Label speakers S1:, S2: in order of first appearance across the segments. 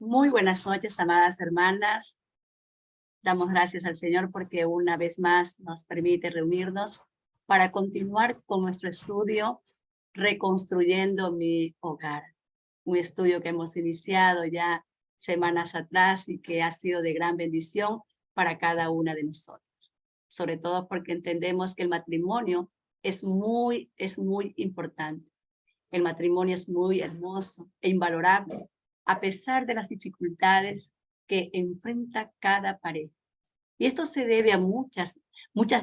S1: Muy buenas noches, amadas hermanas. Damos gracias al Señor porque una vez más nos permite reunirnos para continuar con nuestro estudio Reconstruyendo mi hogar. Un estudio que hemos iniciado ya semanas atrás y que ha sido de gran bendición para cada una de nosotros. Sobre todo porque entendemos que el matrimonio es muy importante. El matrimonio es muy hermoso e invalorable, a pesar de las dificultades que enfrenta cada pareja. Y esto se debe a muchas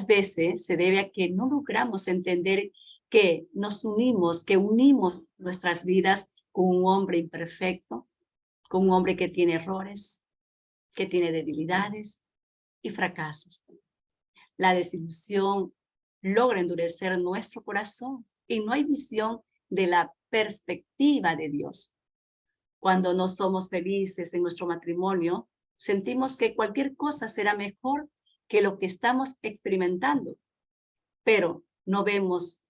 S1: veces, se debe a que no logramos entender que nos unimos, que unimos nuestras vidas con un hombre imperfecto, con un hombre que tiene errores, que tiene debilidades y fracasos. La desilusión logra endurecer nuestro corazón y no hay visión de la perspectiva de Dios. Cuando no somos felices en nuestro matrimonio, sentimos que cualquier cosa será mejor que lo que estamos experimentando, pero no vemos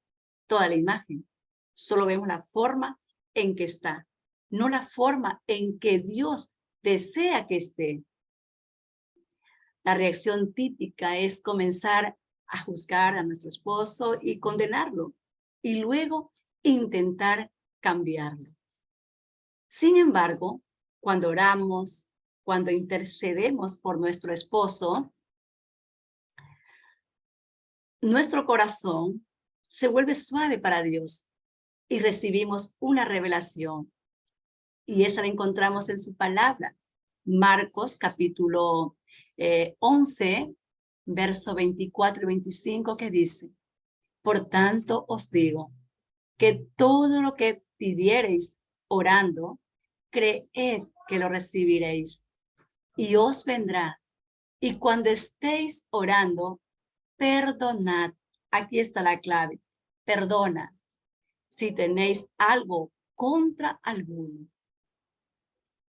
S1: toda la imagen, solo vemos la forma en que está, no la forma en que Dios desea que esté. La reacción típica es comenzar a juzgar a nuestro esposo y condenarlo, y luego intentar cambiarlo. Sin embargo, cuando oramos, cuando intercedemos por nuestro esposo, nuestro corazón se vuelve suave para Dios y recibimos una revelación. Y esa la encontramos en su palabra. Marcos capítulo 11, verso 24 y 25, que dice: por tanto os digo, que todo lo que pidiereis orando, creed que lo recibiréis y os vendrá. Y cuando estéis orando, perdonad. Aquí está la clave. Perdona si tenéis algo contra alguno,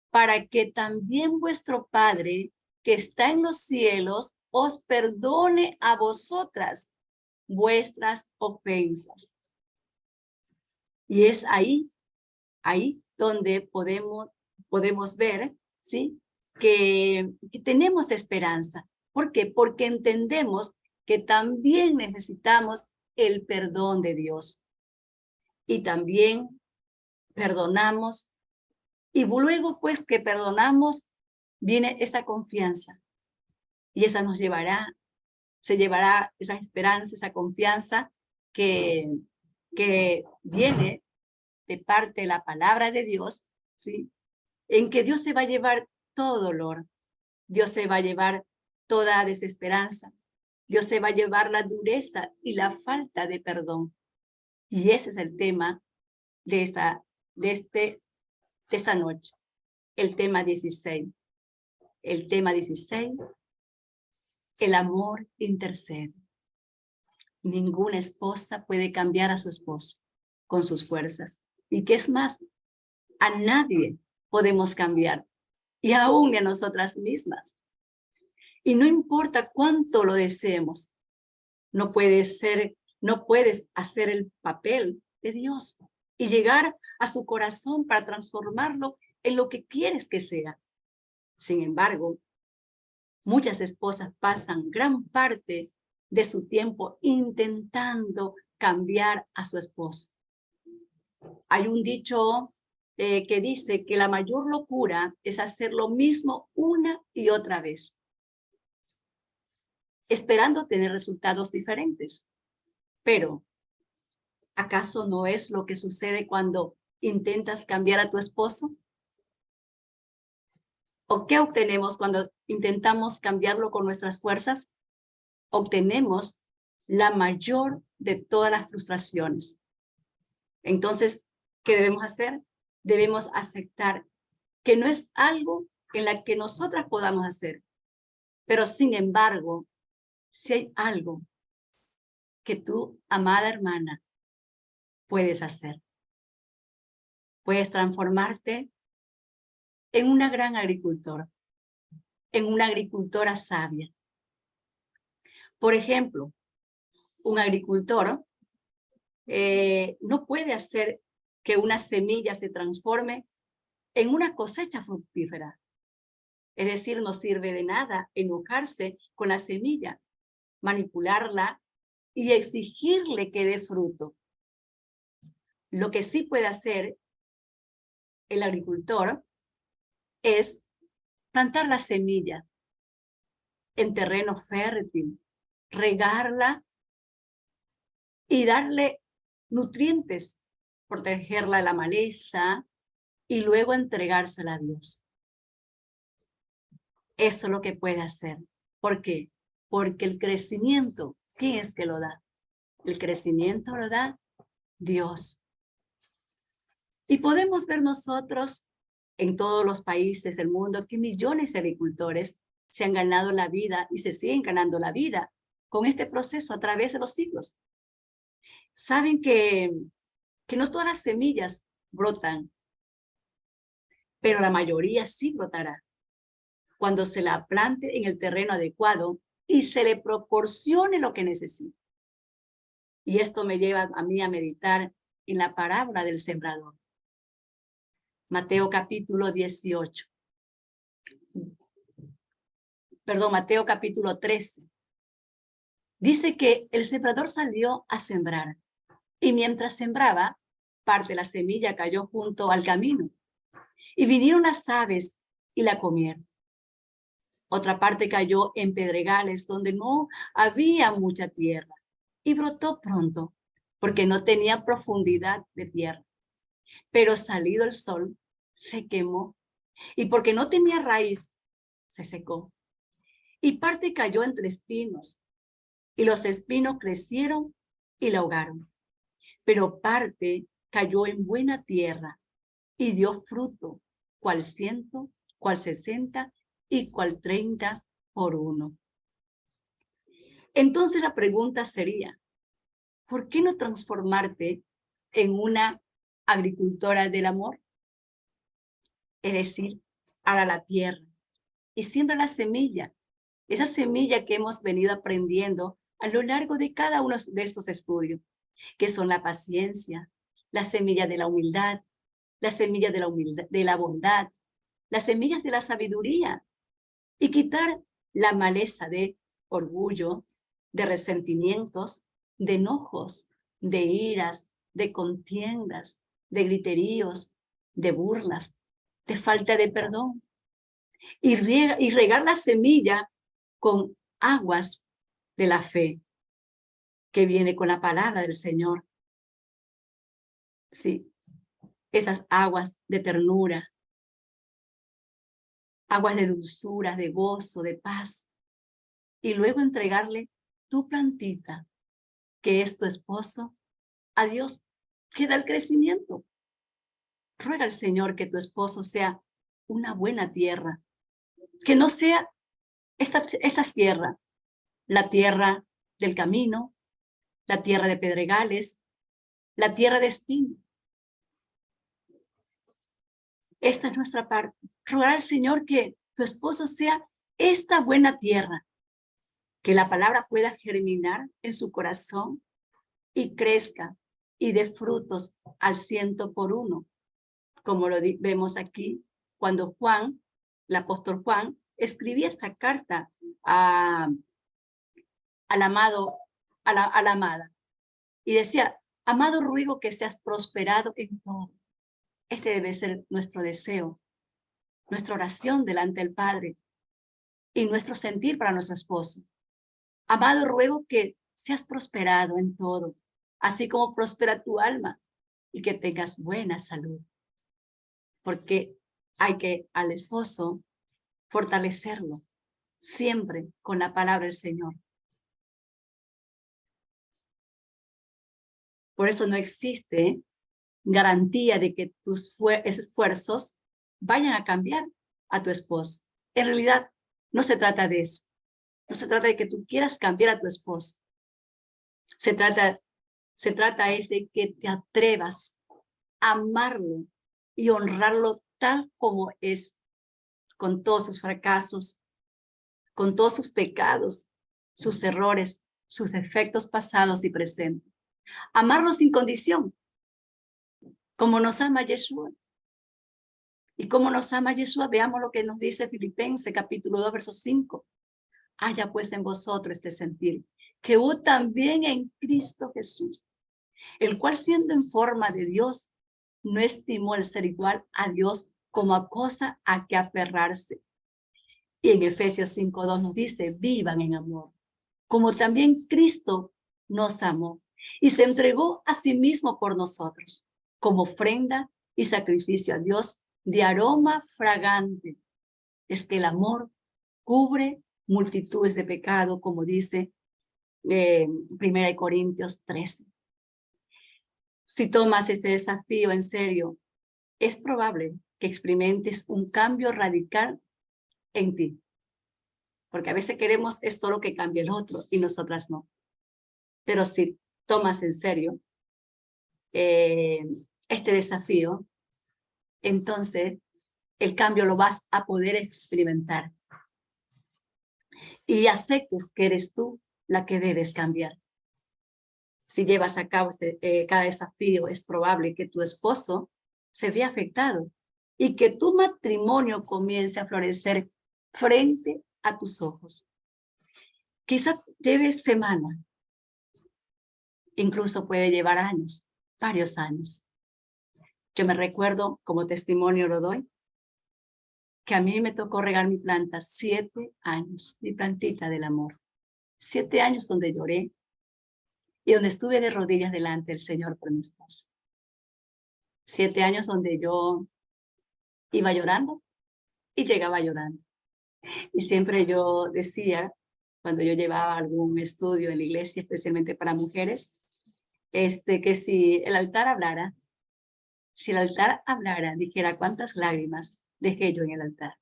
S1: para que también vuestro Padre que está en los cielos os perdone a vosotras vuestras ofensas. Y es ahí donde podemos ver, ¿sí?, que tenemos esperanza. ¿Por qué? Porque entendemos que también necesitamos el perdón de Dios. Y también perdonamos. Y luego, pues, que perdonamos, viene esa confianza. Y esa se llevará esa esperanza, esa confianza que viene de parte de la palabra de Dios, ¿sí?, en que Dios se va a llevar todo dolor, Dios se va a llevar toda desesperanza, Dios se va a llevar la dureza y la falta de perdón. Y ese es el tema de esta noche, el tema 16. El tema 16, el amor intercede. Ninguna esposa puede cambiar a su esposo con sus fuerzas. Y qué es más, a nadie podemos cambiar, y aún a nosotras mismas. Y no importa cuánto lo deseemos, no puedes hacer el papel de Dios y llegar a su corazón para transformarlo en lo que quieres que sea. Sin embargo, muchas esposas pasan gran parte de su tiempo intentando cambiar a su esposo. Hay un dicho que dice que la mayor locura es hacer lo mismo una y otra vez, esperando tener resultados diferentes. Pero, ¿acaso no es lo que sucede cuando intentas cambiar a tu esposo? ¿O qué obtenemos cuando intentamos cambiarlo con nuestras fuerzas? Obtenemos la mayor de todas las frustraciones. Entonces, ¿qué debemos hacer? Debemos aceptar que no es algo en la que nosotras podamos hacer. Pero sin embargo, si hay algo que tú, amada hermana, puedes hacer. Puedes transformarte en una gran agricultora, en una agricultora sabia. Por ejemplo, un agricultor no puede hacer que una semilla se transforme en una cosecha fructífera. Es decir, no sirve de nada enojarse con la semilla, manipularla y exigirle que dé fruto. Lo que sí puede hacer el agricultor es plantar la semilla en terreno fértil, regarla y darle nutrientes, protegerla de la maleza y luego entregársela a Dios. Eso es lo que puede hacer. ¿Por qué? Porque el crecimiento, ¿quién es que lo da? El crecimiento lo da Dios. Y podemos ver nosotros en todos los países del mundo que millones de agricultores se han ganado la vida y se siguen ganando la vida con este proceso a través de los siglos. Saben que no todas las semillas brotan, pero la mayoría sí brotará cuando se la plante en el terreno adecuado y se le proporcione lo que necesita. Y esto me lleva a mí a meditar en la parábola del sembrador. Mateo capítulo 18. Perdón, Mateo capítulo 13. Dice que el sembrador salió a sembrar y mientras sembraba, parte de la semilla cayó junto al camino y vinieron las aves y la comieron. Otra parte cayó en pedregales donde no había mucha tierra y brotó pronto porque no tenía profundidad de tierra. Pero salido el sol, se quemó y porque no tenía raíz, se secó. Y parte cayó entre espinos y los espinos crecieron y la ahogaron. Pero parte cayó en buena tierra y dio fruto, cual 100, cual 60 y cual 30 por uno. Entonces la pregunta sería, ¿por qué no transformarte en una agricultora del amor? Es decir, ara la tierra y siembra la semilla, esa semilla que hemos venido aprendiendo a lo largo de cada uno de estos estudios, que son la paciencia, la semilla de la humildad, la semilla de la bondad, las semillas de la sabiduría, y quitar la maleza de orgullo, de resentimientos, de enojos, de iras, de contiendas, de griteríos, de burlas, de falta de perdón. Y regar la semilla con aguas de la fe, que viene con la palabra del Señor. Sí, esas aguas de ternura, aguas de dulzura, de gozo, de paz. Y luego entregarle tu plantita, que es tu esposo, a Dios, que da el crecimiento. Ruega al Señor que tu esposo sea una buena tierra, que no sea estas tierras, la tierra del camino, la tierra de pedregales, la tierra de espino. Esta es nuestra parte. Rogar al Señor que tu esposo sea esta buena tierra, que la palabra pueda germinar en su corazón y crezca y dé frutos al 100 por uno, como lo vemos aquí cuando Juan, el apóstol Juan, escribía esta carta al amado, a la amada, y decía, amado, ruego que seas prosperado en todo. Este debe ser nuestro deseo, nuestra oración delante del Padre y nuestro sentir para nuestro esposo. Amado, ruego que seas prosperado en todo, así como prospera tu alma y que tengas buena salud. Porque hay que al esposo fortalecerlo siempre con la palabra del Señor. Por eso no existe garantía de que tus esfuerzos vayan a cambiar a tu esposo. En realidad, no se trata de eso. No se trata de que tú quieras cambiar a tu esposo. Se trata es de que te atrevas a amarlo y honrarlo tal como es, con todos sus fracasos, con todos sus pecados, sus errores, sus defectos pasados y presentes. Amarlo sin condición, como nos ama Yeshua. ¿Y cómo nos ama Yeshua? Veamos lo que nos dice Filipenses capítulo 2, verso 5. Haya pues en vosotros este sentir, que hubo también en Cristo Jesús, el cual siendo en forma de Dios, no estimó el ser igual a Dios como a cosa a que aferrarse. Y en Efesios 5:2 nos dice, vivan en amor, como también Cristo nos amó y se entregó a sí mismo por nosotros, como ofrenda y sacrificio a Dios de aroma fragante. Es que el amor cubre multitudes de pecado, como dice 1 Corintios 13. Si tomas este desafío en serio, es probable que experimentes un cambio radical en ti. Porque a veces queremos es solo que cambie el otro y nosotras no. Pero si tomas en serio este desafío, entonces el cambio lo vas a poder experimentar. Y aceptes que eres tú la que debes cambiar. Si llevas a cabo cada desafío, es probable que tu esposo se vea afectado y que tu matrimonio comience a florecer frente a tus ojos. Quizá lleves semanas, incluso puede llevar años, varios años. Yo me recuerdo, como testimonio lo doy, que a mí me tocó regar mi planta 7 años, mi plantita del amor. 7 años donde lloré y donde estuve de rodillas delante del Señor por mi esposo. 7 años donde yo iba llorando y llegaba llorando. Y siempre yo decía, cuando yo llevaba algún estudio en la iglesia, especialmente para mujeres, que si el altar hablara, dijera cuántas lágrimas dejé yo en el altar.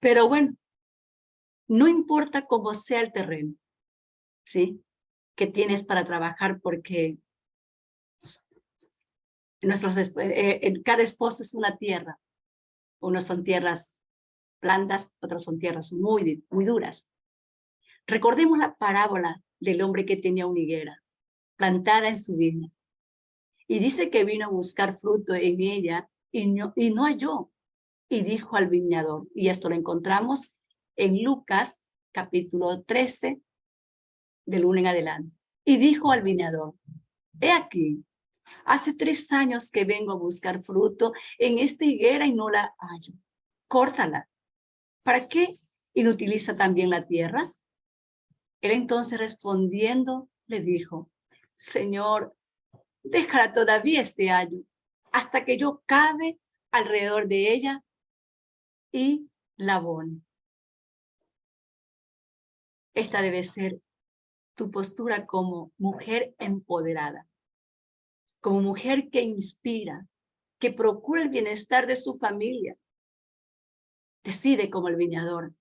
S1: Pero bueno, no importa cómo sea el terreno, ¿sí? Que tienes para trabajar, porque cada esposo es una tierra. Unos son tierras blandas, otros son tierras muy duras. Recordemos la parábola del hombre que tenía una higuera plantada en su viña. Y dice que vino a buscar fruto en ella y no halló. Y dijo al viñador, y esto lo encontramos en Lucas capítulo 13, del 1 en adelante. Y dijo al viñador, he aquí, hace 3 años que vengo a buscar fruto en esta higuera y no la hallo. Córtala. ¿Para qué inutiliza también la tierra? Él entonces respondiendo le dijo, Señor, déjala todavía este año, hasta que yo cabe alrededor de ella y la abone. Esta debe ser tu postura como mujer empoderada, como mujer que inspira, que procura el bienestar de su familia. Decide como el viñador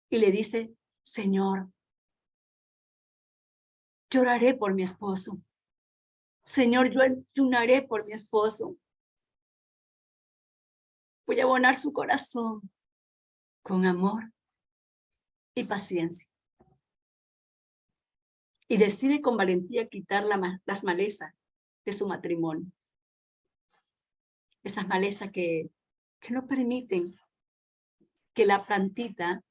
S1: y le dice, Señor, lloraré por mi esposo. Señor, yo ayunaré por mi esposo. Voy a abonar su corazón con amor y paciencia. Y decide con valentía quitar las malezas de su matrimonio. Esas malezas que no permiten que la plantita,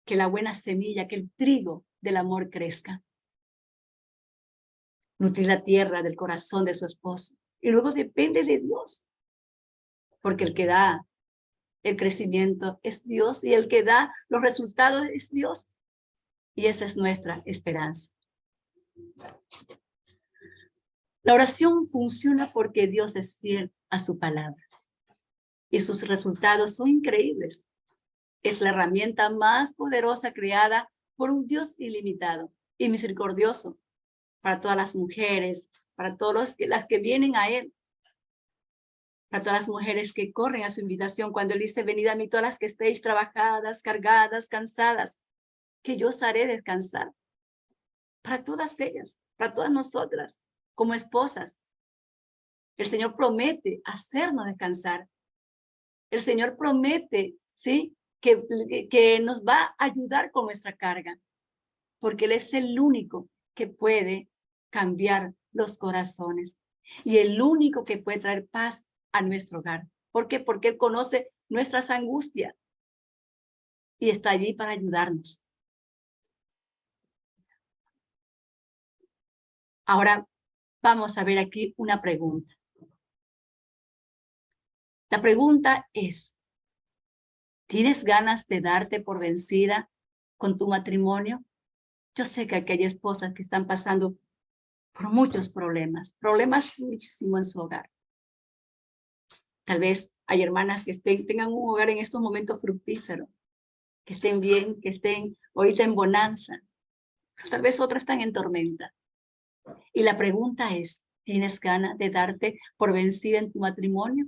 S1: que la buena semilla, que el trigo del amor crezca. Nutrir la tierra del corazón de su esposo. Y luego depende de Dios. Porque el que da el crecimiento es Dios y el que da los resultados es Dios. Y esa es nuestra esperanza. La oración funciona porque Dios es fiel a su palabra. Y sus resultados son increíbles. Es la herramienta más poderosa creada por un Dios ilimitado y misericordioso para todas las mujeres, para todas las que vienen a Él, para todas las mujeres que corren a su invitación cuando Él dice, venid a mí todas las que estéis trabajadas, cargadas, cansadas, que yo os haré descansar. Para todas ellas, para todas nosotras, como esposas. El Señor promete hacernos descansar. El Señor promete, ¿sí?, que nos va a ayudar con nuestra carga, porque Él es el único que puede cambiar los corazones y el único que puede traer paz a nuestro hogar. ¿Por qué? Porque Él conoce nuestras angustias y está allí para ayudarnos. Ahora vamos a ver aquí una pregunta. La pregunta es, ¿tienes ganas de darte por vencida con tu matrimonio? Yo sé que aquí hay esposas que están pasando por muchos problemas muchísimo en su hogar. Tal vez hay hermanas que tengan un hogar en estos momentos fructífero, que estén bien, que estén ahorita en bonanza. Pero tal vez otras están en tormenta. Y la pregunta es, ¿tienes ganas de darte por vencida en tu matrimonio?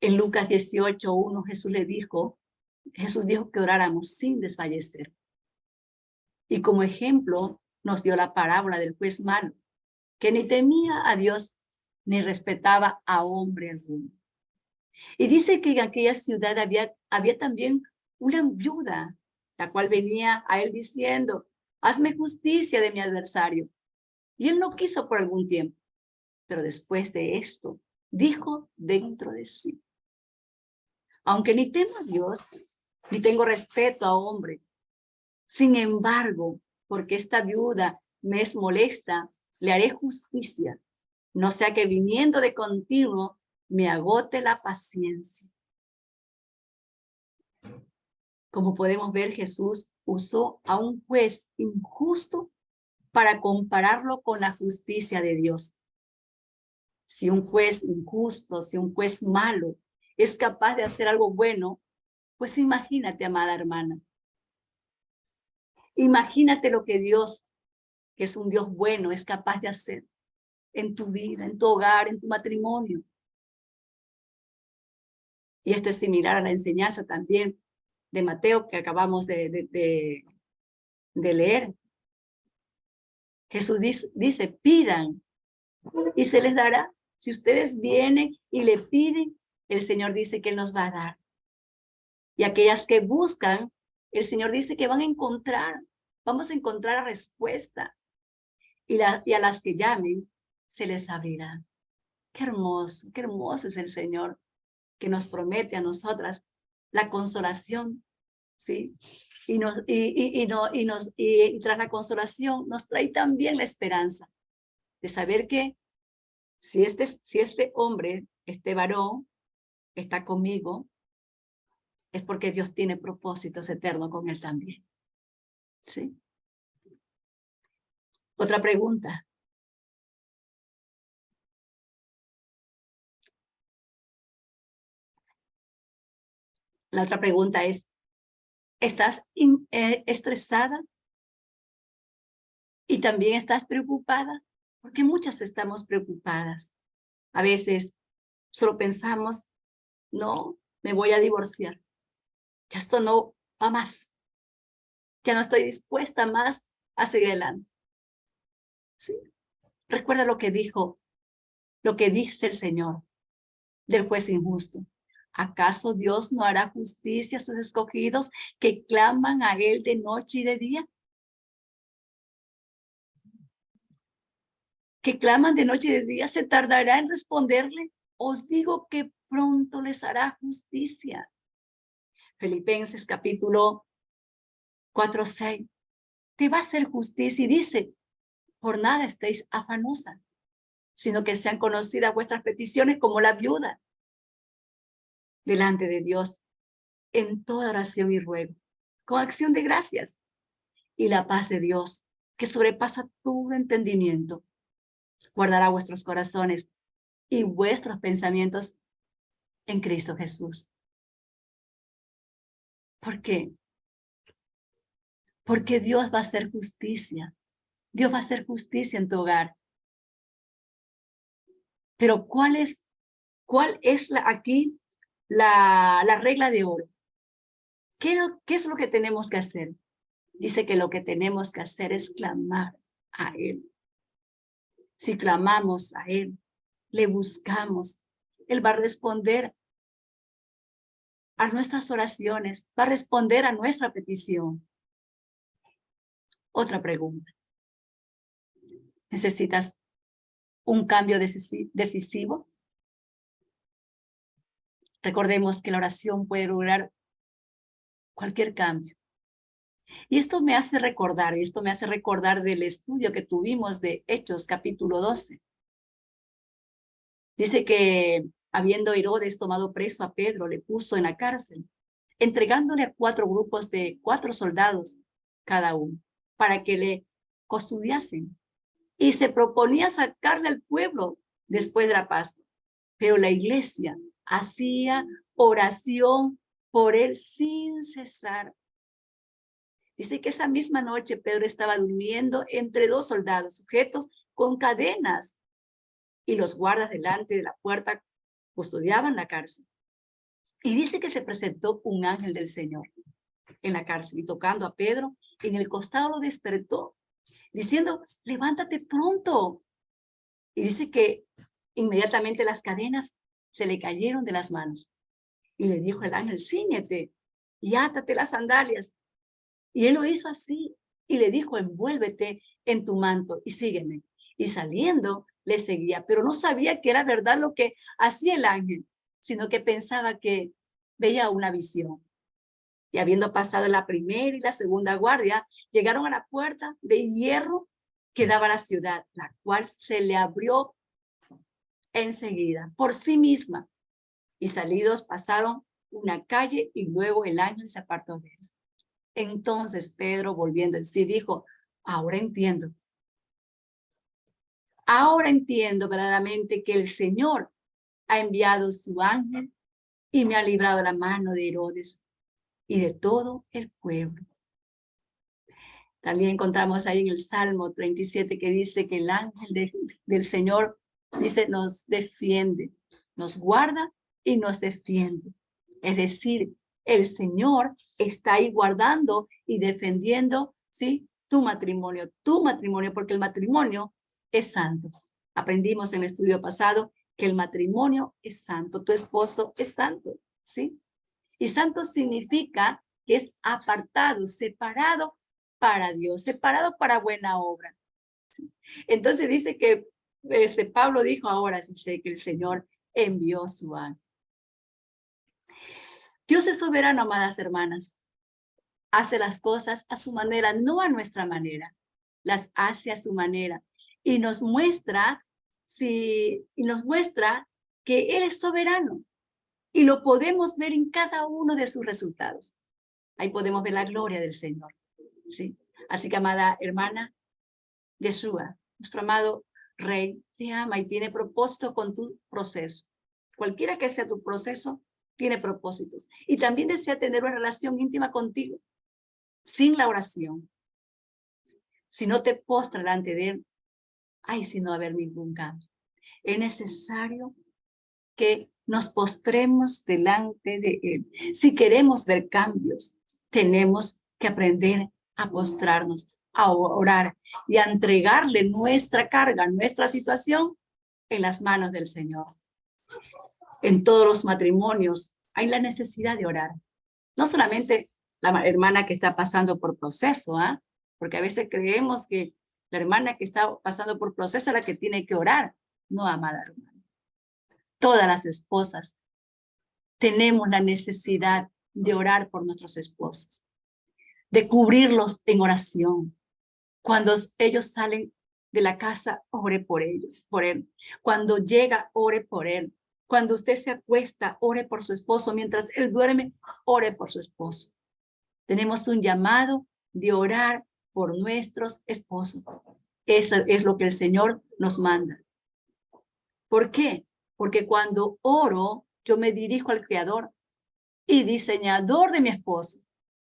S1: En Lucas 18:1 Jesús dijo que oráramos sin desfallecer. Y como ejemplo nos dio la parábola del juez malo, que ni temía a Dios ni respetaba a hombre alguno. Y dice que en aquella ciudad había también una viuda, la cual venía a él diciendo, hazme justicia de mi adversario. Y él no quiso por algún tiempo, pero después de esto, dijo dentro de sí, aunque ni temo a Dios, ni tengo respeto a hombre, sin embargo, porque esta viuda me es molesta, le haré justicia, no sea que viniendo de continuo me agote la paciencia. Como podemos ver, Jesús usó a un juez injusto para compararlo con la justicia de Dios. Si un juez injusto, si un juez malo es capaz de hacer algo bueno, pues imagínate, amada hermana. Imagínate lo que Dios, que es un Dios bueno, es capaz de hacer en tu vida, en tu hogar, en tu matrimonio. Y esto es similar a la enseñanza también de Mateo que acabamos de leer. Jesús dice, pidan y se les dará. Si ustedes vienen y le piden, el Señor dice que Él nos va a dar. Y aquellas que buscan, el Señor dice que van a encontrar, vamos a encontrar la respuesta. Y a las que llamen, se les abrirá. Qué hermoso es el Señor que nos promete a nosotras la consolación, ¿sí? Y tras la consolación nos trae también la esperanza de saber que si este hombre, este varón, está conmigo, es porque Dios tiene propósitos eternos con él también. ¿Sí? Otra pregunta. La otra pregunta es, ¿estás estresada? ¿Y también estás preocupada? Porque muchas estamos preocupadas. A veces solo pensamos, no, me voy a divorciar. Ya esto no va más. Ya no estoy dispuesta más a seguir adelante. ¿Sí? Recuerda lo que dice el Señor del juez injusto. ¿Acaso Dios no hará justicia a sus escogidos que claman a Él de noche y de día? Que claman de noche y de día, ¿se tardará en responderle? Os digo que pronto les hará justicia. Filipenses capítulo 4:6. Te va a hacer justicia y dice, por nada estéis afanosas, sino que sean conocidas vuestras peticiones como la viuda delante de Dios en toda oración y ruego, con acción de gracias. Y la paz de Dios, que sobrepasa todo entendimiento, guardará vuestros corazones y vuestros pensamientos en Cristo Jesús. ¿Por qué? Porque Dios va a hacer justicia. Dios va a hacer justicia en tu hogar. Pero ¿cuál es aquí la regla de oro? ¿Qué es lo que tenemos que hacer? Dice que lo que tenemos que hacer es clamar a Él. Si clamamos a Él, le buscamos, Él va a responder a nuestras oraciones, va a responder a nuestra petición. Otra pregunta. ¿Necesitas un cambio decisivo. Recordemos que la oración puede lograr cualquier cambio. Y esto me hace recordar del estudio que tuvimos de Hechos capítulo 12. Dice que habiendo Herodes tomado preso a Pedro, le puso en la cárcel, entregándole a 4 grupos de 4 soldados cada uno, para que le custodiasen. Y se proponía sacarle al pueblo después de la Pascua. Pero la iglesia hacía oración por él sin cesar. Dice que esa misma noche Pedro estaba durmiendo entre 2 soldados sujetos con cadenas, y los guardas delante de la puerta custodiaban la cárcel. Y dice que se presentó un ángel del Señor en la cárcel, y tocando a Pedro en el costado lo despertó, diciendo: levántate pronto. Y dice que inmediatamente las cadenas se le cayeron de las manos. Y le dijo el ángel: cíñete y átate las sandalias. Y él lo hizo así, y le dijo: envuélvete en tu manto y sígueme. Y saliendo, le seguía, pero no sabía que era verdad lo que hacía el ángel, sino que pensaba que veía una visión. Y habiendo pasado la primera y la segunda guardia, llegaron a la puerta de hierro que daba a la ciudad, la cual se le abrió enseguida por sí misma. Y salidos pasaron una calle, y luego el ángel se apartó de él. Entonces Pedro, volviendo en sí, dijo: ahora entiendo verdaderamente que el Señor ha enviado su ángel y me ha librado de la mano de Herodes y de todo el pueblo. También encontramos ahí en el Salmo 37 que dice que el ángel del Señor, dice, nos defiende, nos guarda y nos defiende. Es decir, el Señor está ahí guardando y defendiendo, ¿sí?, tu matrimonio, porque el matrimonio es santo. Aprendimos en el estudio pasado que el matrimonio es santo, tu esposo es santo, ¿sí? Y santo significa que es apartado, separado para Dios, separado para buena obra, ¿sí? Entonces dice que Pablo dijo ahora, dice que el Señor envió su ángel. Dios es soberano, amadas hermanas. Hace las cosas a su manera, no a nuestra manera. Las hace a su manera. Y nos muestra, que Él es soberano. Y lo podemos ver en cada uno de sus resultados. Ahí podemos ver la gloria del Señor, ¿sí? Así que, amada hermana, Yeshua, nuestro amado Rey, te ama y tiene propósito con tu proceso. Cualquiera que sea tu proceso, tiene propósitos. Y también desea tener una relación íntima contigo. Sin la oración, si no te postras delante de Él, si no va a haber ningún cambio. Es necesario que nos postremos delante de Él. Si queremos ver cambios, tenemos que aprender a postrarnos, a orar y a entregarle nuestra carga, nuestra situación en las manos del Señor. En todos los matrimonios hay la necesidad de orar. No solamente la hermana que está pasando por proceso, porque a veces creemos que la hermana que está pasando por proceso es la que tiene que orar. No, amada hermana. Todas las esposas tenemos la necesidad de orar por nuestros esposos, de cubrirlos en oración. Cuando ellos salen de la casa, ore por ellos, por él. Cuando llega, ore por él. Cuando usted se acuesta, ore por su esposo. Mientras él duerme, ore por su esposo. Tenemos un llamado de orar por nuestros esposos. Eso es lo que el Señor nos manda. ¿Por qué? Porque cuando oro, yo me dirijo al Creador y diseñador de mi esposo,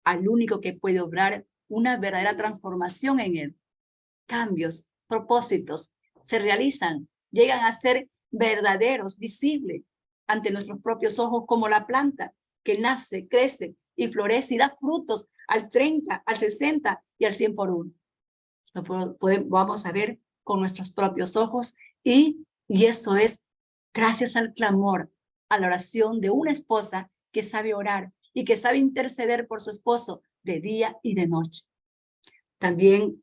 S1: al único que puede obrar una verdadera transformación en él. Cambios, propósitos se realizan, llegan a ser verdaderos, visibles ante nuestros propios ojos, como la planta que nace, crece y florece y da frutos al 30, al 60 y al 100 por uno. Lo vamos a ver con nuestros propios ojos y eso es gracias al clamor, a la oración de una esposa que sabe orar y que sabe interceder por su esposo de día y de noche. También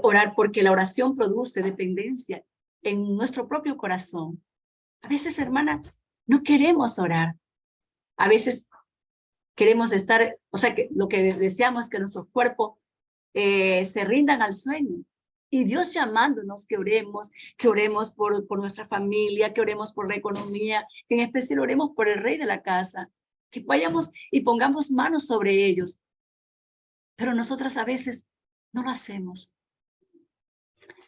S1: orar porque la oración produce dependencia en nuestro propio corazón. A veces, hermana, no queremos orar. A veces queremos estar, o sea, que lo que deseamos es que nuestro cuerpo se rindan al sueño. Y Dios llamándonos que oremos por nuestra familia, que oremos por la economía, que en especial oremos por el rey de la casa, que vayamos y pongamos manos sobre ellos. Pero nosotras a veces no lo hacemos.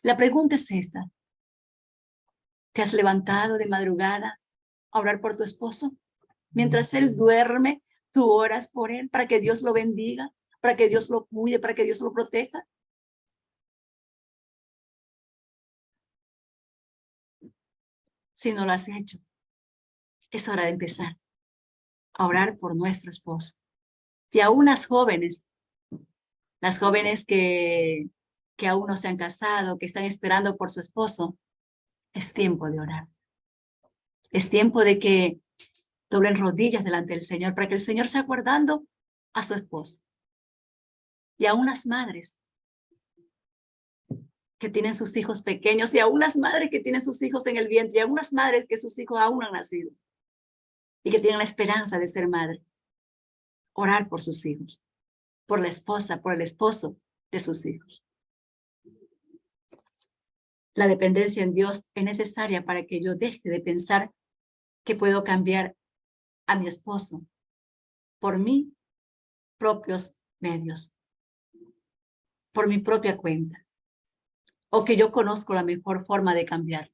S1: La pregunta es esta. ¿Te has levantado de madrugada a orar por tu esposo? Mientras él duerme, tú oras por él para que Dios lo bendiga, para que Dios lo cuide, para que Dios lo proteja. Si no lo has hecho, es hora de empezar a orar por nuestro esposo. Y aún las jóvenes que aún no se han casado, que están esperando por su esposo, es tiempo de orar. Es tiempo de que doblen rodillas delante del Señor para que el Señor sea guardando a su esposo. Y aún las madres que tienen sus hijos pequeños, y aún las madres que tienen sus hijos en el vientre, y aún las madres que sus hijos aún no han nacido y que tienen la esperanza de ser madre. Orar por sus hijos, por la esposa, por el esposo de sus hijos. La dependencia en Dios es necesaria para que yo deje de pensar que puedo cambiar a mi esposo por mis propios medios, por mi propia cuenta, o que yo conozco la mejor forma de cambiar.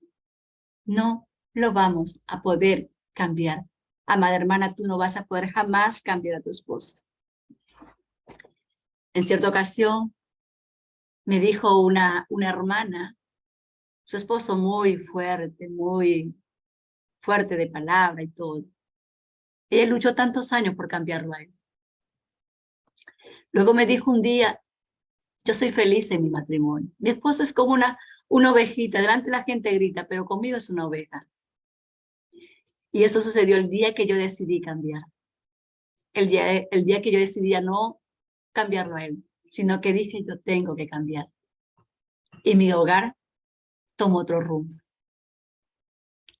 S1: No lo vamos a poder cambiar. Amada hermana, tú no vas a poder jamás cambiar a tu esposo. En cierta ocasión me dijo una hermana, su esposo muy fuerte de palabra y todo. Ella luchó tantos años por cambiarlo a él. Luego me dijo un día, yo soy feliz en mi matrimonio. Mi esposo es como una ovejita, delante la gente grita, pero conmigo es una oveja. Y eso sucedió el día que yo decidí cambiar. El día que yo decidí no cambiarlo a él, sino que dije, yo tengo que cambiar. Y mi hogar tomó otro rumbo.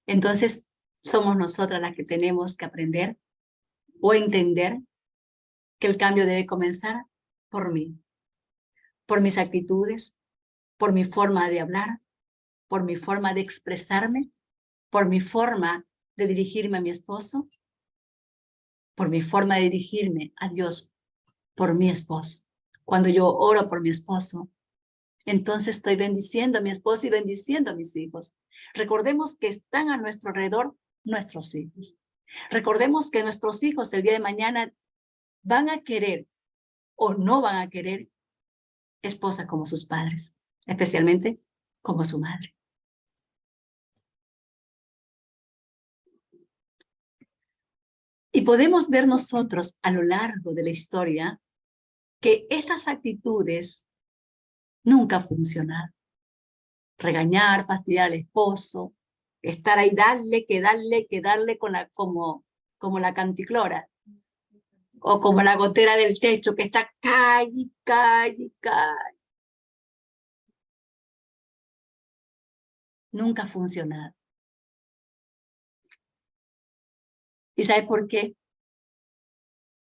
S1: Entonces, somos nosotras las que tenemos que aprender o entender que el cambio debe comenzar por mí, por mis actitudes, por mi forma de hablar, por mi forma de expresarme, por mi forma de dirigirme a mi esposo, por mi forma de dirigirme a Dios, por mi esposo. Cuando yo oro por mi esposo, entonces estoy bendiciendo a mi esposo y bendiciendo a mis hijos. Recordemos que están a nuestro alrededor nuestros hijos. Recordemos que nuestros hijos el día de mañana van a querer o no van a querer esposa como sus padres, especialmente como su madre. Y podemos ver nosotros a lo largo de la historia que estas actitudes nunca funcionaron. Regañar, fastidiar al esposo, estar ahí, darle como la canticlora o como la gotera del techo que está cae. Nunca ha funcionado. ¿Y sabe por qué?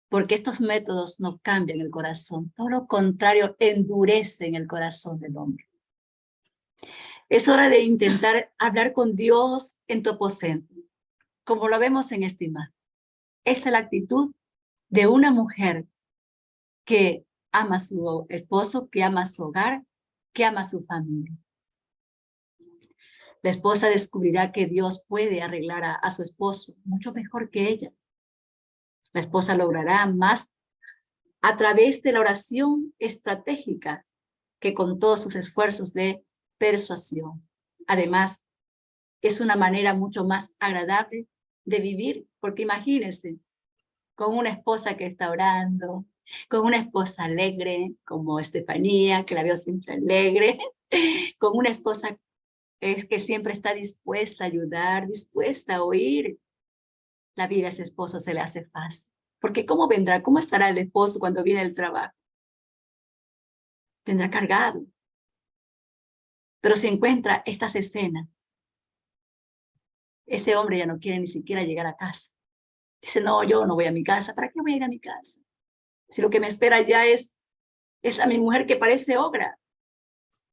S1: Porque estos métodos no cambian el corazón, todo lo contrario, endurecen el corazón del hombre. Es hora de intentar hablar con Dios en tu aposento, como lo vemos en esta imagen. Esta es la actitud de una mujer que ama a su esposo, que ama a su hogar, que ama a su familia. La esposa descubrirá que Dios puede arreglar a su esposo mucho mejor que ella. La esposa logrará más a través de la oración estratégica que con todos sus esfuerzos de persuasión. Además, es una manera mucho más agradable de vivir, porque imagínense, con una esposa que está orando, con una esposa alegre como Estefanía, que la veo siempre alegre, con una esposa que siempre está dispuesta a ayudar, dispuesta a oír. La vida a ese esposo se le hace fácil. Porque ¿cómo vendrá? ¿Cómo estará el esposo cuando viene del trabajo? Vendrá cargado. Pero si encuentra estas escenas Este hombre ya no quiere ni siquiera llegar a casa. Dice, no, yo no voy a mi casa. ¿Para qué voy a ir a mi casa? Si lo que me espera ya es a mi mujer que parece ogra,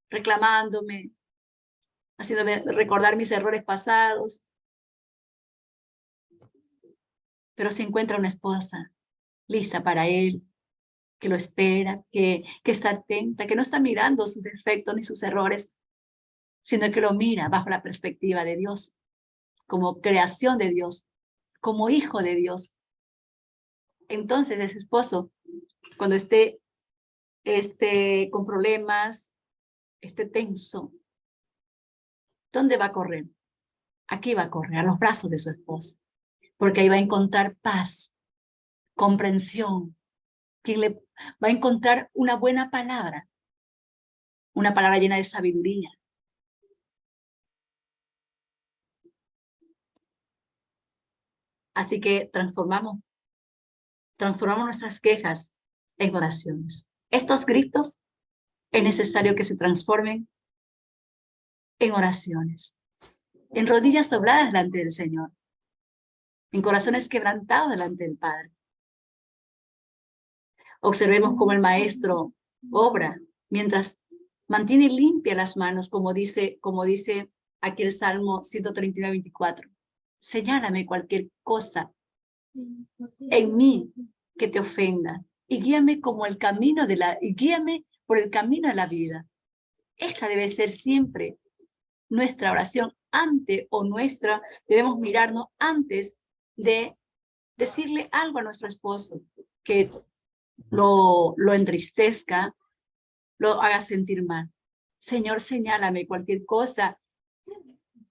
S1: reclamándome, haciéndome recordar mis errores pasados. Pero se encuentra una esposa lista para él, que lo espera, que está atenta, que no está mirando sus defectos ni sus errores, sino que lo mira bajo la perspectiva de Dios, como creación de Dios, como hijo de Dios. Entonces ese esposo, cuando esté con problemas, esté tenso, ¿dónde va a correr? Aquí va a correr, a los brazos de su esposa, porque ahí va a encontrar paz, comprensión, quien le va a encontrar una buena palabra, una palabra llena de sabiduría. Así que transformamos nuestras quejas en oraciones. Estos gritos es necesario que se transformen en oraciones, en rodillas dobladas delante del Señor, en corazones quebrantados delante del Padre. Observemos cómo el Maestro obra mientras mantiene limpias las manos, como dice aquí el Salmo 139:24. Señálame cualquier cosa en mí que te ofenda y guíame guíame por el camino de la vida. Esta debe ser siempre nuestra oración debemos mirarnos antes de decirle algo a nuestro esposo que lo entristezca, lo haga sentir mal. Señor, señálame cualquier cosa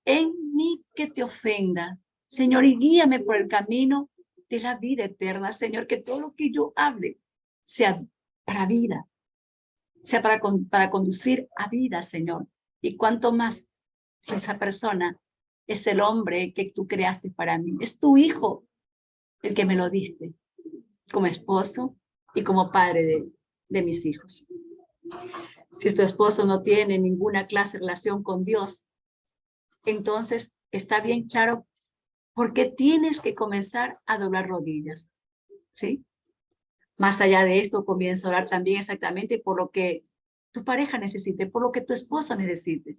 S1: en mí que te ofenda. Señor, y guíame por el camino de la vida eterna. Señor, que todo lo que yo hable sea para vida, sea para conducir a vida, Señor. Y cuanto más si esa persona es el hombre que tú creaste para mí, es tu hijo el que me lo diste como esposo y como padre de mis hijos. Si tu esposo no tiene ninguna clase de relación con Dios, entonces está bien claro por qué tienes que comenzar a doblar rodillas, ¿sí? Más allá de esto, comienza a orar también exactamente por lo que tu pareja necesite, por lo que tu esposo necesite.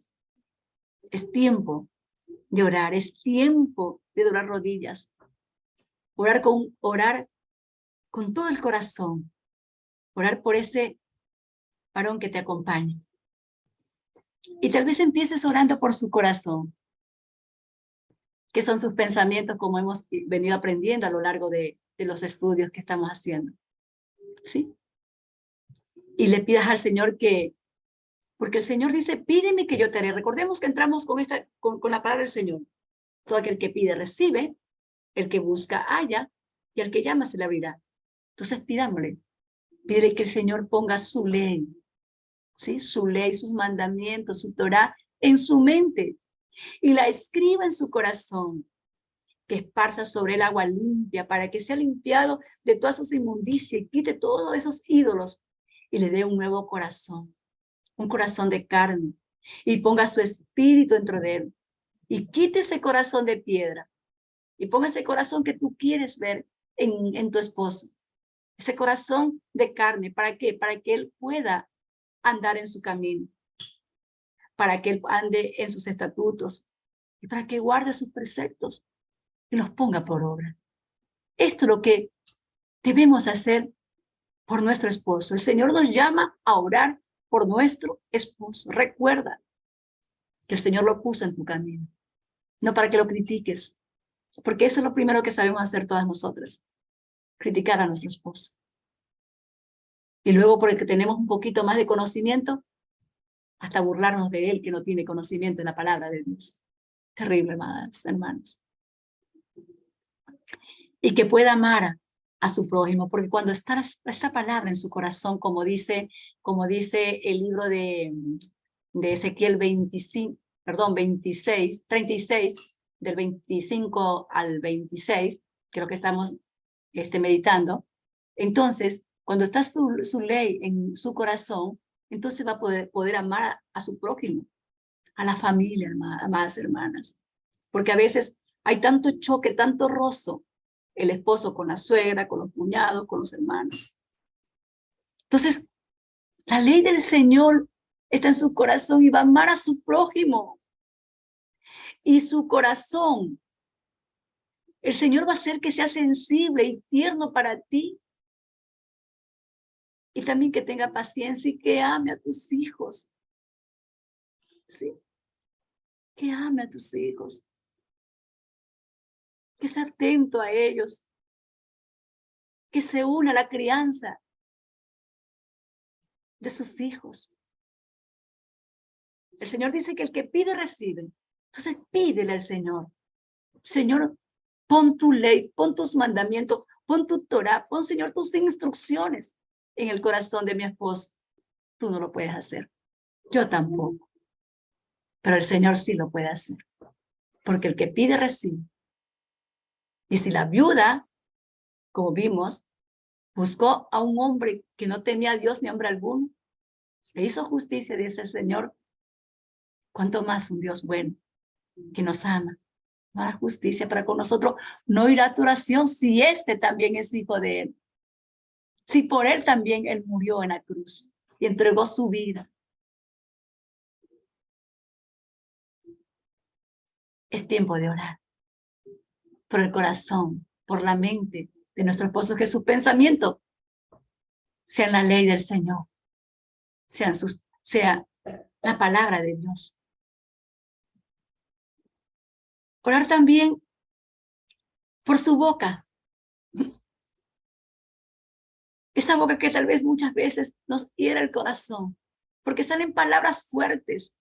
S1: Es tiempo de orar, es tiempo de doblar rodillas. Orar con todo el corazón. Orar por ese varón que te acompaña. Y tal vez empieces orando por su corazón, que son sus pensamientos, como hemos venido aprendiendo a lo largo de los estudios que estamos haciendo. ¿Sí? Y le pidas al Señor porque el Señor dice, pídeme que yo te haré. Recordemos que entramos con la palabra del Señor. Todo aquel que pide, recibe. El que busca, halla. Y al que llama, se le abrirá. Entonces, pidámosle. Pídele que el Señor ponga su ley. ¿Sí? Su ley, sus mandamientos, su Torah en su mente. Y la escriba en su corazón. Que esparza sobre el agua limpia para que sea limpiado de todas sus inmundicias y quite todos esos ídolos. Y le dé un nuevo corazón. Un corazón de carne, y ponga su espíritu dentro de él, y quite ese corazón de piedra, y ponga ese corazón que tú quieres ver en tu esposo, ese corazón de carne. ¿Para qué? Para que él pueda andar en su camino, para que él ande en sus estatutos, y para que guarde sus preceptos, y los ponga por obra. Esto es lo que debemos hacer por nuestro esposo. El Señor nos llama a orar por nuestro esposo. Recuerda que el Señor lo puso en tu camino, no para que lo critiques, porque eso es lo primero que sabemos hacer todas nosotras, criticar a nuestro esposo. Y luego, porque tenemos un poquito más de conocimiento, hasta burlarnos de él que no tiene conocimiento en la palabra de Dios. Terrible, hermanas. Y que pueda amar a su prójimo, porque cuando está esta palabra en su corazón, como dice el libro de Ezequiel 36, del 25 al 26, que es lo que estamos meditando. Entonces, cuando está su ley en su corazón, entonces va a poder amar a su prójimo, a la familia, amadas hermanas. Porque a veces Hay tanto choque, tanto rozo. El esposo con la suegra, con los cuñados, con los hermanos. Entonces, la ley del Señor está en su corazón y va a amar a su prójimo. Y su corazón, el Señor va a hacer que sea sensible y tierno para ti. Y también que tenga paciencia y que ame a tus hijos. ¿Sí? Que ame a tus hijos. Que sea atento a ellos. Que se una a la crianza de sus hijos. El Señor dice que el que pide, recibe. Entonces pídele al Señor. Señor, pon tu ley, pon tus mandamientos, pon tu Torah, pon, Señor, tus instrucciones en el corazón de mi esposo. Tú no lo puedes hacer. Yo tampoco. Pero el Señor sí lo puede hacer. Porque el que pide, recibe. Y si la viuda, como vimos, buscó a un hombre que no tenía a Dios ni hombre alguno, le hizo justicia, dice el Señor, cuanto más un Dios bueno, que nos ama, no hará justicia para con nosotros, no irá a tu oración si este también es hijo de él. Si por él también él murió en la cruz y entregó su vida. Es tiempo de orar por el corazón, por la mente de nuestro esposo, que su pensamiento sea la ley del Señor, sea la palabra de Dios. Orar también por su boca. Esta boca que tal vez muchas veces nos hiera el corazón, porque salen palabras fuertes.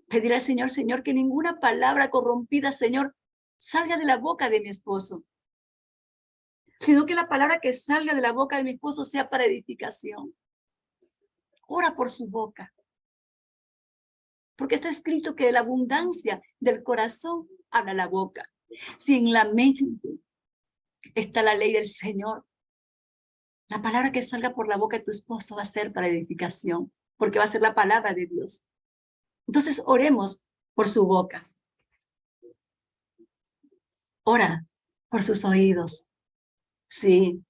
S1: Pedir al Señor, Señor, que ninguna palabra corrompida, Señor, salga de la boca de mi esposo, sino que la palabra que salga de la boca de mi esposo sea para edificación. Ora por su boca, porque está escrito que de la abundancia del corazón habla la boca. Si en la mente está la ley del Señor, la palabra que salga por la boca de tu esposo va a ser para edificación, porque va a ser la palabra de Dios. Entonces oremos por su boca. Ora por sus oídos. Sí,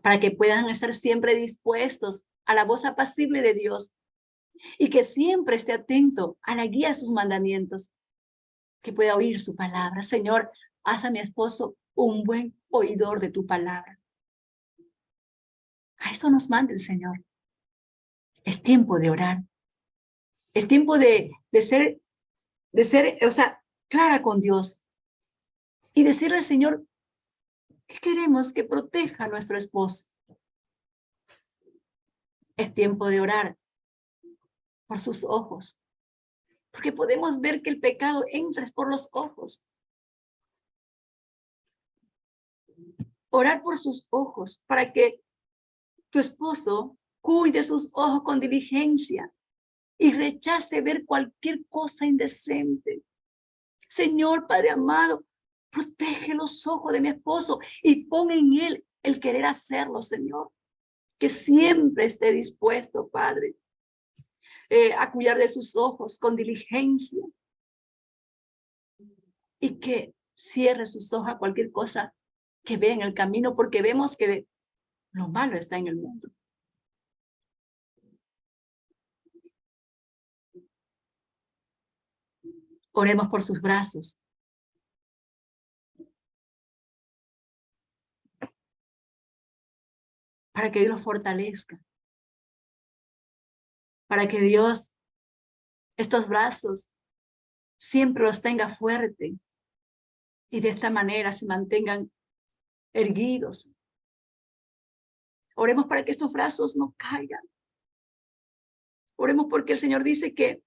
S1: para que puedan estar siempre dispuestos a la voz apacible de Dios y que siempre esté atento a la guía de sus mandamientos, que pueda oír su palabra. Señor, haz a mi esposo un buen oidor de tu palabra. A eso nos manda el Señor. Es tiempo de orar. Es tiempo de ser, o sea, clara con Dios y decirle al Señor que queremos que proteja a nuestro esposo. Es tiempo de orar por sus ojos, porque podemos ver que el pecado entra por los ojos. Orar por sus ojos para que tu esposo cuide sus ojos con diligencia y rechace ver cualquier cosa indecente. Señor, Padre amado, protege los ojos de mi esposo y pon en él el querer hacerlo, Señor. Que siempre esté dispuesto, Padre, a cuidar de sus ojos con diligencia y que cierre sus ojos a cualquier cosa que vea en el camino, porque vemos que lo malo está en el mundo. Oremos por sus brazos. Para que Dios los fortalezca. Para que Dios, estos brazos, siempre los tenga fuerte. Y de esta manera se mantengan erguidos. Oremos para que estos brazos no caigan. Oremos porque el Señor dice que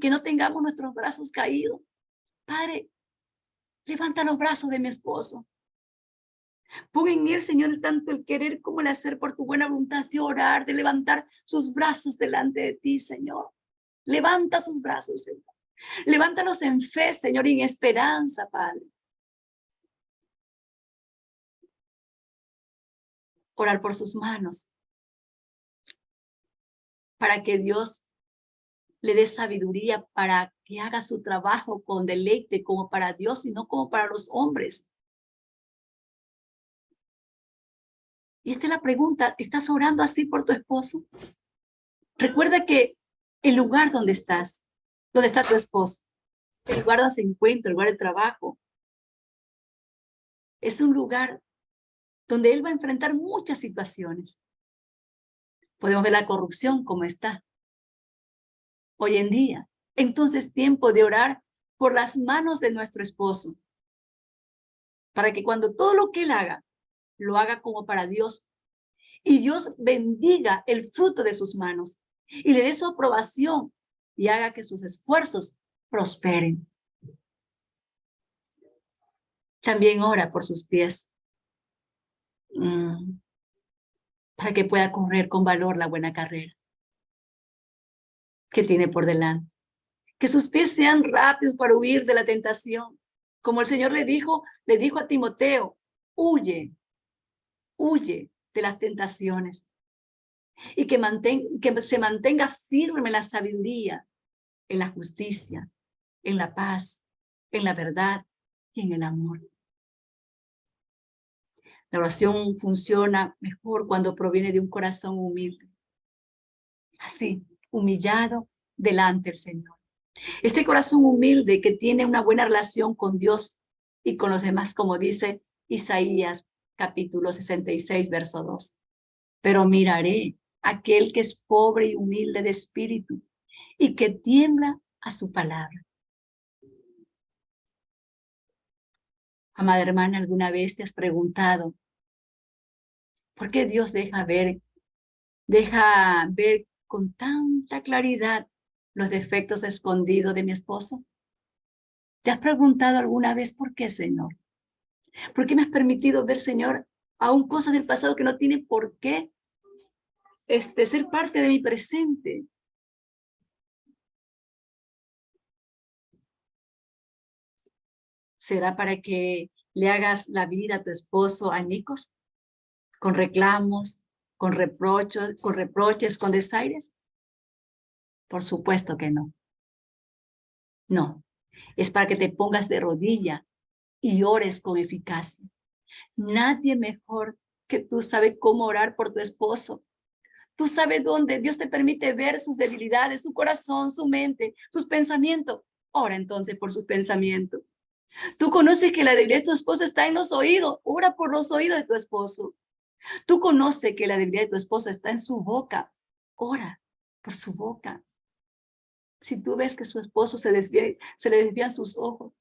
S1: no tengamos nuestros brazos caídos. Padre, levanta los brazos de mi esposo. Pon en él, Señor, tanto el querer como el hacer por tu buena voluntad de orar, de levantar sus brazos delante de ti, Señor. Levanta sus brazos, Señor. Levántalos en fe, Señor, y en esperanza, Padre. Orar por sus manos, para que Dios le dé sabiduría para que haga su trabajo con deleite, como para Dios y no como para los hombres. Y esta es la pregunta, ¿estás orando así por tu esposo? Recuerda que el lugar donde estás, donde está tu esposo, el lugar donde se encuentra, el lugar de trabajo, es un lugar donde él va a enfrentar muchas situaciones. Podemos ver la corrupción como está hoy en día. Entonces, tiempo de orar por las manos de nuestro esposo, para que cuando todo lo que él haga, lo haga como para Dios. Y Dios bendiga el fruto de sus manos y le dé su aprobación y haga que sus esfuerzos prosperen. También ora por sus pies, para que pueda correr con valor la buena carrera que tiene por delante. Que sus pies sean rápidos para huir de la tentación. Como el Señor le dijo a Timoteo, huye de las tentaciones y que se mantenga firme en la sabiduría, en la justicia, en la paz, en la verdad y en el amor. La oración funciona mejor cuando proviene de un corazón humilde. Así, humillado delante del Señor. Este corazón humilde que tiene una buena relación con Dios y con los demás, como dice Isaías capítulo 66, verso 2. Pero miraré a aquel que es pobre y humilde de espíritu y que tiembla a su palabra. Amada hermana, ¿alguna vez te has preguntado por qué Dios deja ver con tanta claridad los defectos escondidos de mi esposo? ¿Te has preguntado alguna vez por qué, Señor? ¿Por qué me has permitido ver, Señor, aún cosas del pasado que no tienen por qué ser parte de mi presente? ¿Será para que le hagas la vida a tu esposo añicos? ¿Con reclamos, con reproches, con desaires? Por supuesto que no. No, es para que te pongas de rodilla y ores con eficacia. Nadie mejor que tú sabe cómo orar por tu esposo. Tú sabes dónde Dios te permite ver sus debilidades, su corazón, su mente, sus pensamientos. Ora entonces por sus pensamientos. Tú conoces que la debilidad de tu esposo está en los oídos. Ora por los oídos de tu esposo. Tú conoces que la debilidad de tu esposo está en su boca. Ora por su boca. Si tú ves que su esposo se le desvían sus ojos,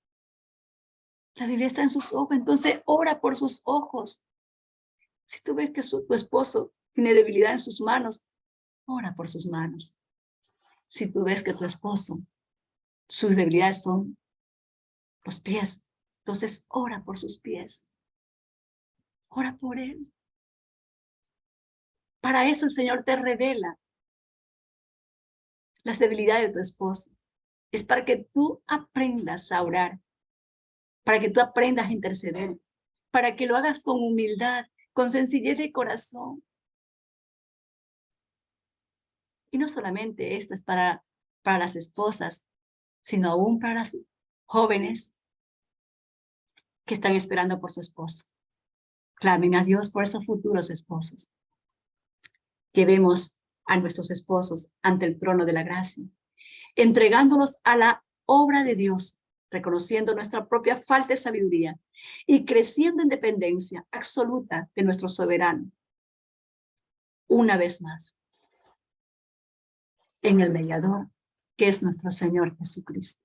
S1: la debilidad está en sus ojos, entonces ora por sus ojos. Si tú ves que tu esposo tiene debilidad en sus manos, ora por sus manos. Si tú ves que tu esposo, sus debilidades son los pies, entonces ora por sus pies. Ora por él. Para eso el Señor te revela las debilidades de tu esposo. Es para que tú aprendas a orar, para que tú aprendas a interceder, para que lo hagas con humildad, con sencillez de corazón. Y no solamente esto es para las esposas, sino aún para las jóvenes que están esperando por su esposo. Clamen a Dios por esos futuros esposos. Llevemos a nuestros esposos ante el trono de la gracia, entregándolos a la obra de Dios, reconociendo nuestra propia falta de sabiduría y creciendo en dependencia absoluta de nuestro soberano. Una vez más, en el mediador, que es nuestro Señor Jesucristo.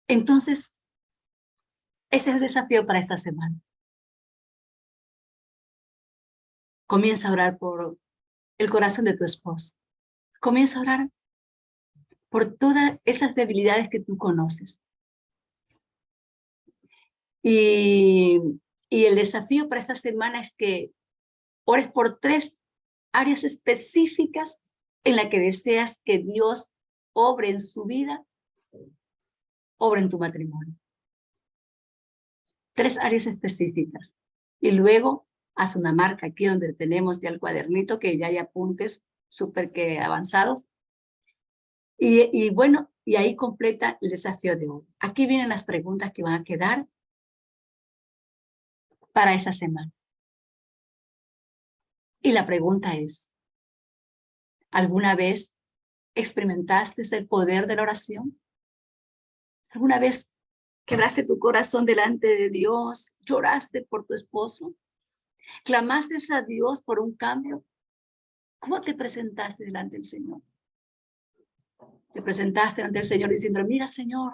S1: Entonces, este es el desafío para esta semana. Comienza a orar por el corazón de tu esposo. Comienza a orar por todas esas debilidades que tú conoces. Y el desafío para esta semana es que ores por 3 áreas específicas en las que deseas que Dios obre en su vida, obre en tu matrimonio. 3 áreas específicas. Y luego haz una marca aquí donde tenemos ya el cuadernito, que ya hay apuntes súper que avanzados. Y bueno, y ahí completa el desafío de hoy. Aquí vienen las preguntas que van a quedar para esta semana. Y la pregunta es, ¿alguna vez experimentaste el poder de la oración? ¿Alguna vez quebraste tu corazón delante de Dios? ¿Lloraste por tu esposo? ¿Clamaste a Dios por un cambio? ¿Cómo te presentaste delante del Señor? Te presentaste delante del Señor diciendo, mira, Señor,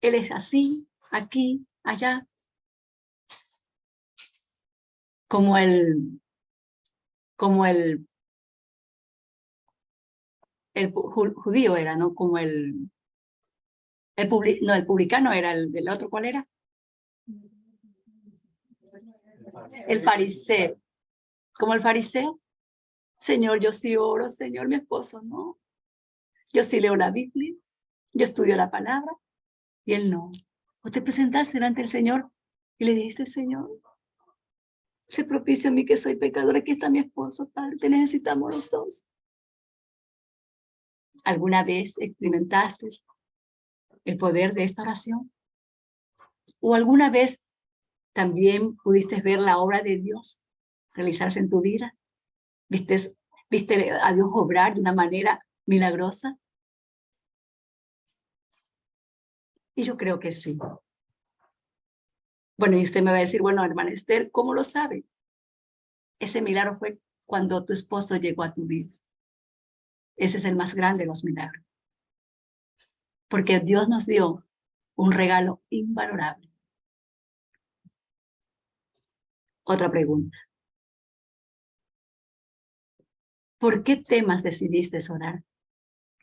S1: Él es así, aquí, allá. Como el judío era, ¿no? Como el publicano era del otro, ¿cuál era? El fariseo. Como el fariseo. Señor, yo sí oro, Señor, mi esposo no. Yo sí leo la Biblia, yo estudio la palabra, y él no. O te presentaste delante del Señor y le dijiste, Señor, sé propicio a mí que soy pecadora, aquí está mi esposo, Padre, te necesitamos los dos. ¿Alguna vez experimentaste el poder de esta oración? ¿O alguna vez también pudiste ver la obra de Dios realizarse en tu vida? ¿Viste a Dios obrar de una manera milagrosa? Y yo creo que sí. Bueno, y usted me va a decir, bueno, hermana Esther, ¿cómo lo sabe? Ese milagro fue cuando tu esposo llegó a tu vida. Ese es el más grande de los milagros. Porque Dios nos dio un regalo invalorable. Otra pregunta. ¿Por qué temas decidiste orar?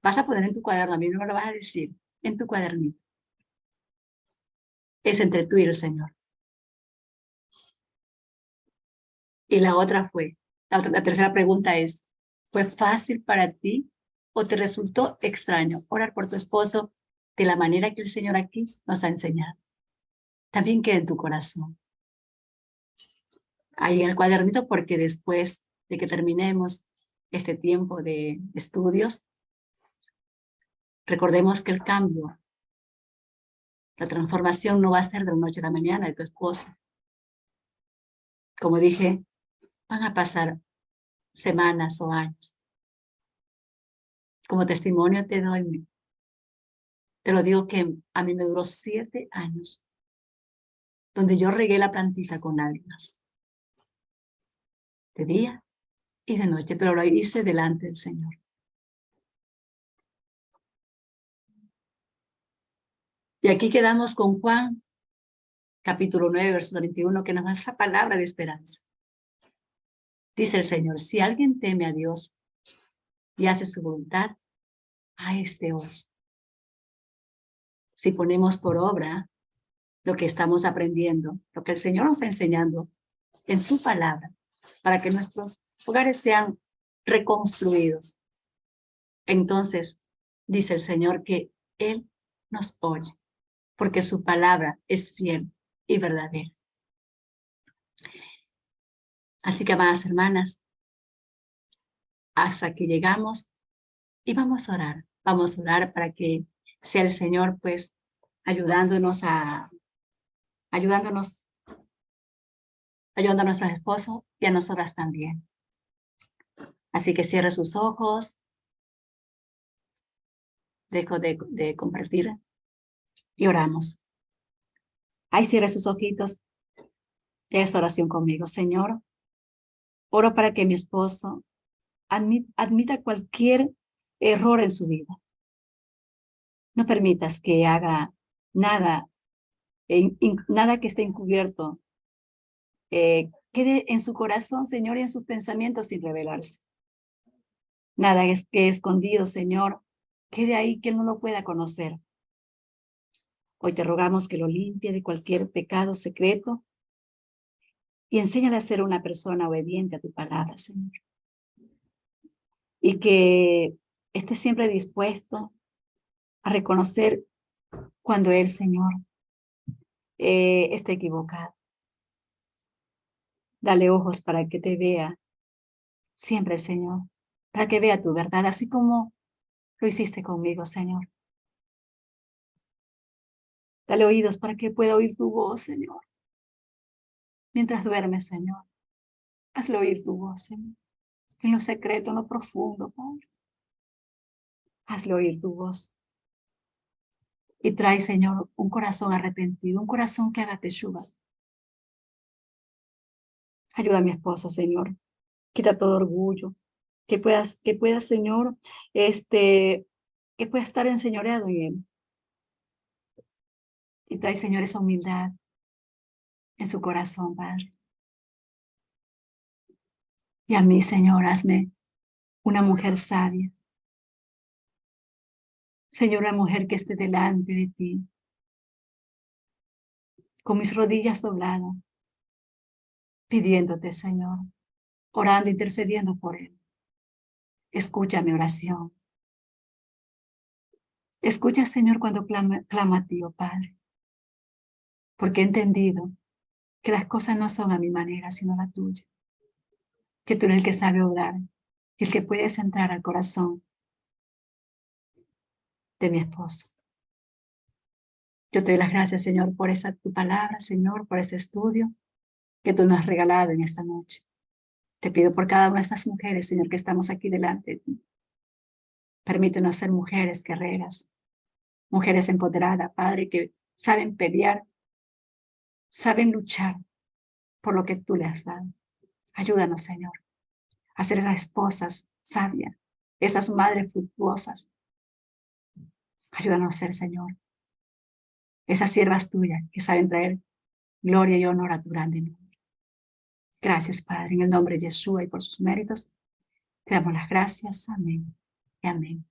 S1: Vas a poner en tu cuaderno, a mí no me lo vas a decir, en tu cuadernito. Es entre tú y el Señor. Y la otra fue, la tercera pregunta es, ¿fue fácil para ti o te resultó extraño orar por tu esposo de la manera que el Señor aquí nos ha enseñado? También queda en tu corazón. Ahí en el cuadernito, porque después de que terminemos este tiempo de estudios, recordemos que el cambio, la transformación no va a ser de la noche a la mañana de tu esposo. Como dije, van a pasar semanas o años. Como testimonio te lo digo que a mí me duró 7 años, donde yo regué la plantita con lágrimas, de día y de noche, pero lo hice delante del Señor. Y aquí quedamos con Juan, capítulo 9, verso 21, que nos da esa palabra de esperanza. Dice el Señor, si alguien teme a Dios y hace su voluntad, a este ora. Si ponemos por obra lo que estamos aprendiendo, lo que el Señor nos está enseñando en su palabra, para que nuestros hogares sean reconstruidos. Entonces, dice el Señor que Él nos oye, porque su palabra es fiel y verdadera. Así que, amadas hermanas, hasta aquí llegamos y vamos a orar. Vamos a orar para que sea el Señor, pues, ayudándonos a nuestros esposos y a nosotras también. Así que cierre sus ojos, dejo de compartir y oramos. Ahí cierre sus ojitos y esta oración conmigo. Señor, oro para que mi esposo admita cualquier error en su vida. No permitas que haga nada, nada que esté encubierto, quede en su corazón, Señor, y en sus pensamientos sin revelarse. Nada es que escondido, Señor, quede ahí que Él no lo pueda conocer. Hoy te rogamos que lo limpie de cualquier pecado secreto y enséñale a ser una persona obediente a tu palabra, Señor. Y que esté siempre dispuesto a reconocer cuando Él, Señor, esté equivocado. Dale ojos para que te vea siempre, Señor, para que vea tu verdad, así como lo hiciste conmigo, Señor. Dale oídos para que pueda oír tu voz, Señor. Mientras duermes, Señor, hazle oír tu voz, Señor. En lo secreto, en lo profundo, Padre. Hazle oír tu voz. Y trae, Señor, un corazón arrepentido, un corazón que haga teshuva. Ayuda a mi esposo, Señor. Quita todo orgullo. Que puedas, Señor, que pueda estar enseñoreado en él. Y trae, Señor, esa humildad en su corazón, Padre. Y a mí, Señor, hazme una mujer sabia. Señor, una mujer que esté delante de ti, con mis rodillas dobladas, pidiéndote, Señor, orando, intercediendo por él. Escucha mi oración. Escucha, Señor, cuando clama a ti, oh Padre, porque he entendido que las cosas no son a mi manera, sino a la tuya. Que tú eres el que sabe obrar y el que puedes entrar al corazón de mi esposo. Yo te doy las gracias, Señor, por esta tu palabra, Señor, por este estudio que tú nos has regalado en esta noche. Te pido por cada una de estas mujeres, Señor, que estamos aquí delante de ti. Permítenos ser mujeres guerreras, mujeres empoderadas, Padre, que saben pelear, saben luchar por lo que tú le has dado. Ayúdanos, Señor, a ser esas esposas sabias, esas madres fructuosas. Ayúdanos a ser, Señor, esas siervas tuyas que saben traer gloria y honor a tu grande nombre. Gracias, Padre, en el nombre de Yeshua y por sus méritos. Te damos las gracias. Amén y amén.